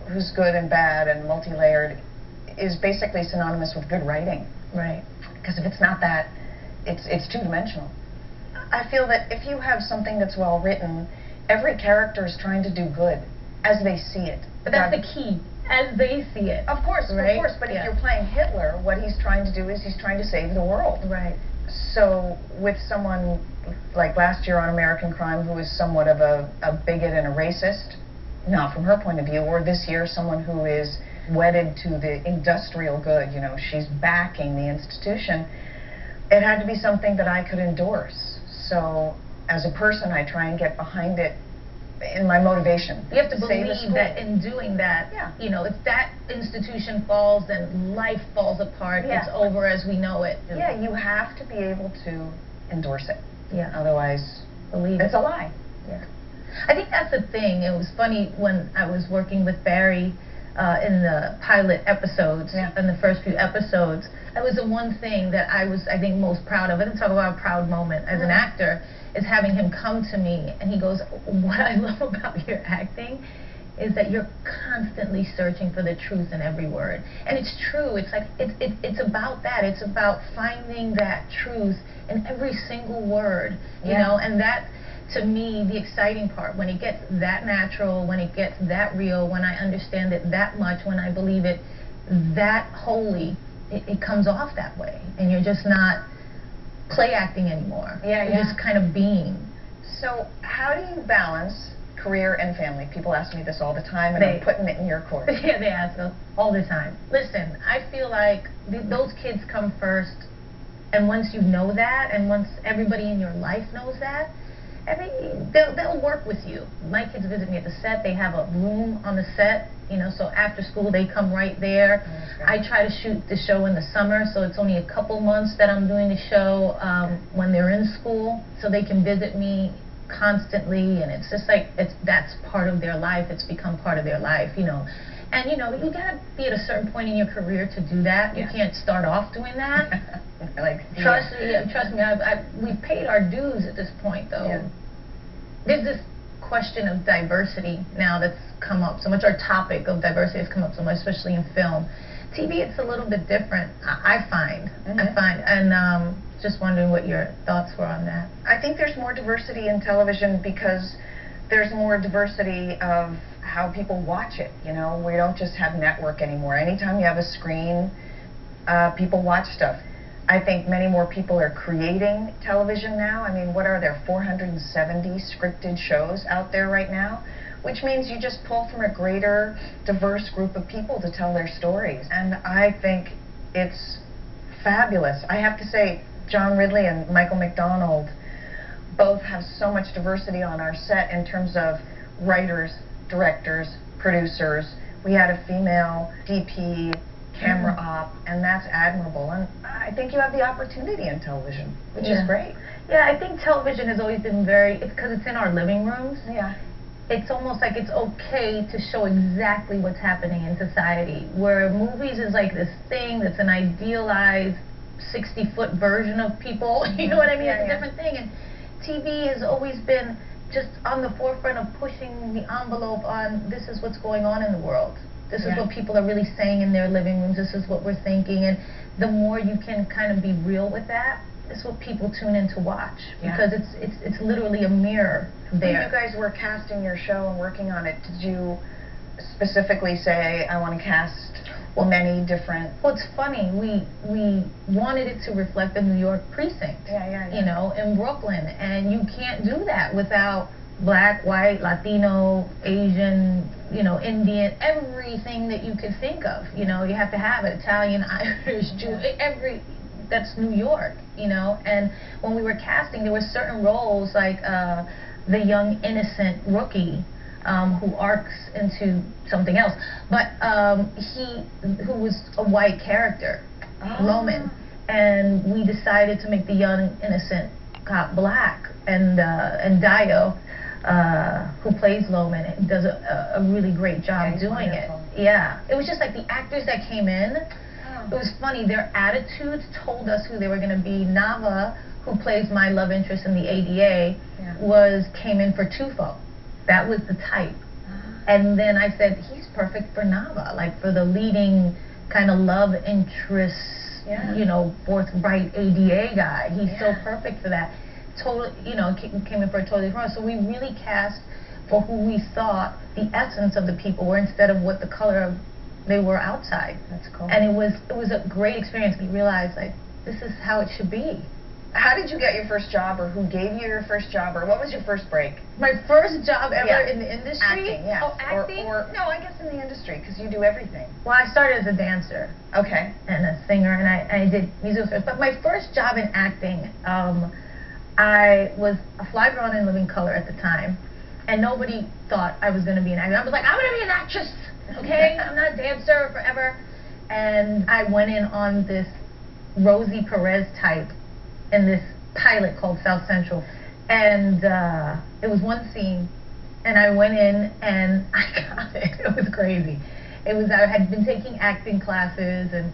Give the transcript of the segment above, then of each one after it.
Who's good and bad and multi-layered is basically synonymous with good writing. Right. Because if it's not that, it's two-dimensional. I feel that if you have something that's well written, every character is trying to do good as they see it. But that's the key, as they see it. Of course, right? Of course. But if you're playing Hitler, what he's trying to do is he's trying to save the world. Right. So with someone like last year on American Crime who is somewhat of a bigot and a racist, not from her point of view, or this year someone who is wedded to the industrial good, you know, she's backing the institution, it had to be something that I could endorse. So as a person, I try and get behind it in my motivation. You have to believe that in doing that, you know, if that institution falls, then life falls apart. It's over as we know it. Yeah, you have to be able to endorse it. Yeah. Otherwise, it's a lie. Yeah. I think that's the thing. It was funny when I was working with Barry in the pilot episodes, in the first few episodes. That was the one thing that I was, I think, most proud of. I didn't talk about a proud moment as an actor, is having him come to me and he goes, what I love about your acting is that you're constantly searching for the truth in every word. And it's true. It's like, it's about that. It's about finding that truth in every single word, you know, and that, to me, the exciting part, when it gets that natural, when it gets that real, when I understand it that much, when I believe it that wholly, it comes off that way. And you're just not play acting anymore. You're just kind of being. So how do you balance career and family? People ask me this all the time, and I'm putting it in your court. Yeah, they ask us all the time. Listen, I feel like those kids come first, and once you know that, and once everybody in your life knows that, they'll work with you. My kids visit me at the set. They have a room on the set, you know, so after school they come right there. I try to shoot the show in the summer, so it's only a couple months that I'm doing the show when they're in school, so they can visit me constantly, and it's just like, that's part of their life. It's become part of their life, you know. And, you know, you gotta be at a certain point in your career to do that. You can't start off doing that. Trust me, we've paid our dues at this point, though. There's this question of diversity now that's come up so much, our topic of diversity has come up so much, especially in film. TV, it's a little bit different, I find, and just wondering what your thoughts were on that. I think there's more diversity in television because there's more diversity of how people watch it, you know. We don't just have network anymore. Anytime you have a screen, people watch stuff. I think many more people are creating television now. I mean, what are there, 470 scripted shows out there right now? Which means you just pull from a greater, diverse group of people to tell their stories. And I think it's fabulous. I have to say, John Ridley and Michael McDonald both have so much diversity on our set in terms of writers, directors, producers. We had a female DP, camera op, and that's admirable. And I think you have the opportunity in television, which is great. Yeah, I think television has always been because it's in our living rooms. It's almost like it's okay to show exactly what's happening in society, where movies is like this thing that's an idealized 60-foot version of people. You know what I mean? It's a different thing. And TV has always been just on the forefront of pushing the envelope on, this is what's going on in the world. This is what people are really saying in their living rooms. This is what we're thinking. And the more you can kind of be real with that, it's what people tune in to watch. Because it's literally a mirror there. When you guys were casting your show and working on it, did you specifically say, I want to cast many different... Well, it's funny. We wanted it to reflect the New York precinct, you know, in Brooklyn. And you can't do that without Black, white, Latino, Asian, you know, Indian, everything that you could think of. You know, you have to have it. Italian, Irish, Jew, that's New York, you know. And when we were casting, there were certain roles like the young innocent rookie who arcs into something else, but who was a white character, Loman, and we decided to make the young innocent cop black, and Dio, who plays Loman, does a really great job doing it. Yeah, it was just like the actors that came in. It was funny. Their attitudes told us who they were going to be. Nava, who plays my love interest in the ADA, came in for Tufo. That was the type. And then I said, he's perfect for Nava, like for the leading kind of love interest, you know, forthright ADA guy. He's so perfect for that. Totally, you know, came in for a totally wrong. So we really cast for who we thought the essence of the people were instead of what the color of they were outside. That's cool. And it was a great experience. We realized, like, this is how it should be. How did you get your first job, or who gave you your first job, or what was your first break? My first job ever in the industry? Acting, yes. Oh, acting? Or no, I guess in the industry, because you do everything. Well, I started as a dancer. Okay. And a singer, and I did musical first. But my first job in acting, I was a fly girl in Living Color at the time, and nobody thought I was going to be an actor. I was like, I'm going to be an actress, okay? I'm not a dancer forever. And I went in on this Rosie Perez type in this pilot called South Central. And it was one scene, and I went in, and I got it. It was crazy. I had been taking acting classes, and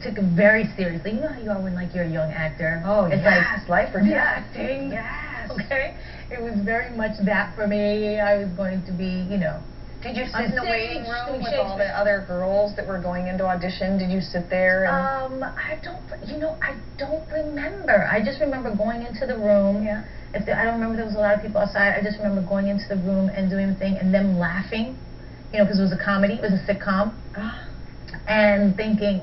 took it very seriously. You know how you are when, like, you're a young actor? Oh, it's yes, like life or death. acting. Yes. Okay? It was very much that for me. I was going to be, you know. Did you sit in the waiting room with all the other girls that were going into audition? Did you sit there? And I don't remember. I just remember going into the room. Yeah. I don't remember there was a lot of people outside. I just remember going into the room and doing the thing and them laughing, you know, because it was a comedy. It was a sitcom. And thinking,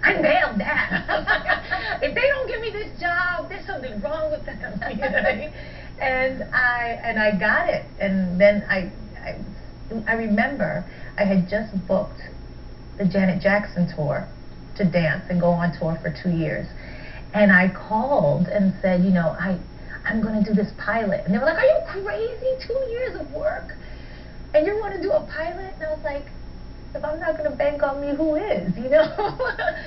I nailed that. If they don't give me this job, there's something wrong with them. You know what I mean? And I got it. And then I remember I had just booked the Janet Jackson tour to dance and go on tour for 2 years. And I called and said, you know, I'm going to do this pilot. And they were like, are you crazy? 2 years of work? And you want to do a pilot? And I was like, if I'm not going to bank on me, who is? You know?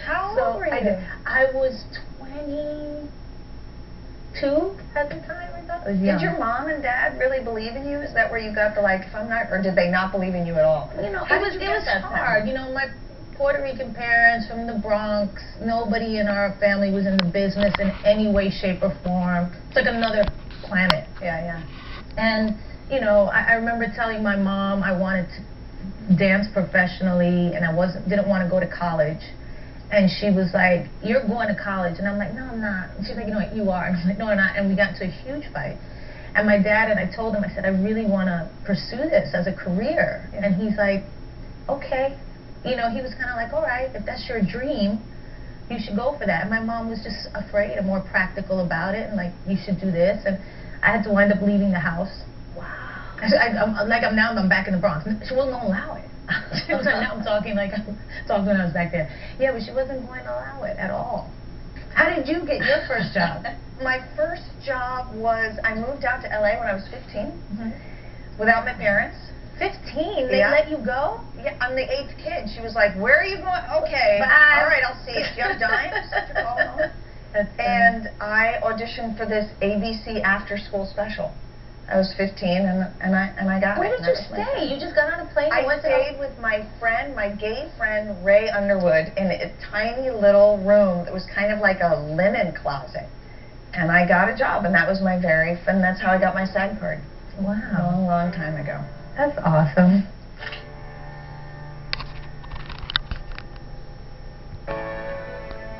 How old were you? I was 22 at the time, I thought. Did your mom and dad really believe in you? Is that where you got the, like, if I'm not, or did they not believe in you at all? You know, it was hard. You know, my Puerto Rican parents from the Bronx, nobody in our family was in the business in any way, shape, or form. It's like another planet. Yeah. And, you know, I remember telling my mom I wanted to dance professionally, and I didn't want to go to college. And she was like, you're going to college. And I'm like, no, I'm not. And she's like, you know what, you are. And I'm like, no, I'm not. And we got into a huge fight. And my dad, and I told him, I said, I really want to pursue this as a career. Yeah. And he's like, okay. You know, he was kind of like, all right, if that's your dream, you should go for that. And my mom was just afraid and more practical about it, and like, you should do this. And I had to wind up leaving the house. I'm back in the Bronx. She wasn't going to allow it. Now I'm talking like I'm talking when I was back there. Yeah, but she wasn't going to allow it at all. How did you get your first job? My first job was, I moved out to LA when I was 15, without my parents. 15? They let you go? Yeah, I'm the 8th kid. She was like, where are you going? Okay. Bye. All right, I'll see you. Do you have dimes? To call home? And I auditioned for this ABC after-school special. I was 15, and I got it. Where did you stay? You just got on a plane and went stayed with my friend, my gay friend, Ray Underwood, in a tiny little room that was kind of like a linen closet. And I got a job, and that was my and that's how I got my SAG card. Wow. A long, long time ago. That's awesome.